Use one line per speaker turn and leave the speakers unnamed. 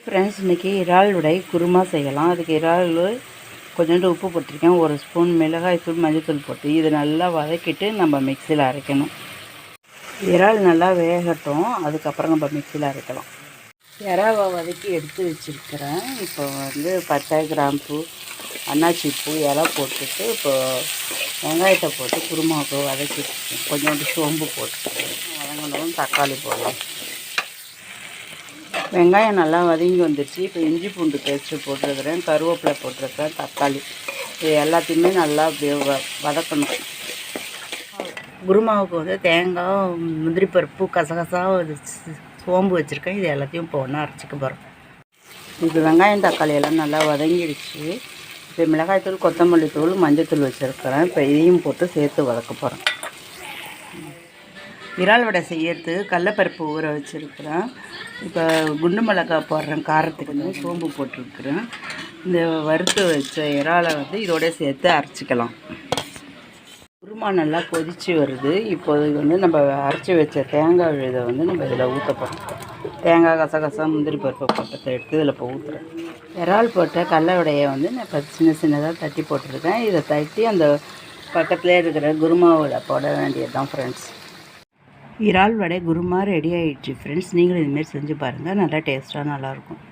Friends, இன்றைக்கி இறால் உடை குருமா செய்யலாம். அதுக்கு இறால் கொஞ்சோண்டு உப்பு போட்டிருக்கேன், 1 ஸ்பூன் மிளகாய்த்தூள், மஞ்சள்தூள் போட்டு இதை நல்லா வதக்கிட்டு நம்ம மிக்சியில் அரைக்கணும். இறால் நல்லா வேகட்டும், அதுக்கப்புறம் நம்ம மிக்சியில் அரைக்கலாம். இறாவை வதக்கி எடுத்து வச்சுருக்கிறேன். இப்போ பட்டை, கிராம்பு, அன்னாச்சி பூ, இலை போட்டுட்டு வெங்காயத்தை போட்டு குருமாவுக்கு வதக்கி கொஞ்சோண்டு சோம்பு போட்டு வதங்கணும். தக்காளி போடலாம். வெங்காயம் நல்லா வதங்கி வந்துடுச்சு. இப்போ இஞ்சி பூண்டு பேஸ்ட்டு போட்டிருக்கிறேன், கருவேப்பிலை போட்டிருக்கேன், தக்காளி, இது எல்லாத்தையுமே நல்லா அப்படியே வதக்கணும். குருமாவுக்கு தேங்காய், முந்திரி பருப்பு, கசகசா, சோம்பு வச்சுருக்கேன். இது எல்லாத்தையும் இப்போ ஒன்றா அரைச்சிக்க போகிறோம். இப்போ வெங்காயம் தக்காளி எல்லாம் நல்லா வதங்கிடுச்சு. இப்போ மிளகாய்த்தூள், கொத்தமல்லி தூள், மஞ்சள் வச்சுருக்கிறேன். இப்போ இதையும் போட்டு சேர்த்து வதக்க போகிறேன். இறால் வடை செய்யறதுக்கு கடலப்பருப்பு ஊற வச்சுருக்கிறேன். இப்போ குண்டு மிளகாய் போடுறேன், காரத்துக்கு சோம்பு போட்டிருக்கிறேன். இந்த வறுத்து வச்ச இறாலை இதோட சேர்த்து அரைச்சிக்கலாம். குருமா நல்லா கொதித்து வருது. இப்போது நம்ம அரைச்சி வச்ச தேங்காய் விழுதை நம்ம இதில் ஊற்ற போகிறோம். தேங்காய், கசகசா, முந்திரி பருப்பு பக்கத்தை எடுத்து இதில் இப்போ ஊற்றுறேன். இறால் போட்ட கடலை வடையை நான் இப்போ சின்னதாக தட்டி போட்டிருக்கேன். இதை தட்டி அந்த பக்கத்துலேயே இருக்கிற குருமாவில் போட வேண்டியது தான் ஃப்ரெண்ட்ஸ். இறால் வடை குருமா ரெடி ஆகிடுச்சு ஃப்ரெண்ட்ஸ். நீங்களும் இதுமாரி செஞ்சு பாருங்கள், நல்லா டேஸ்ட்டாக நல்லாயிருக்கும்.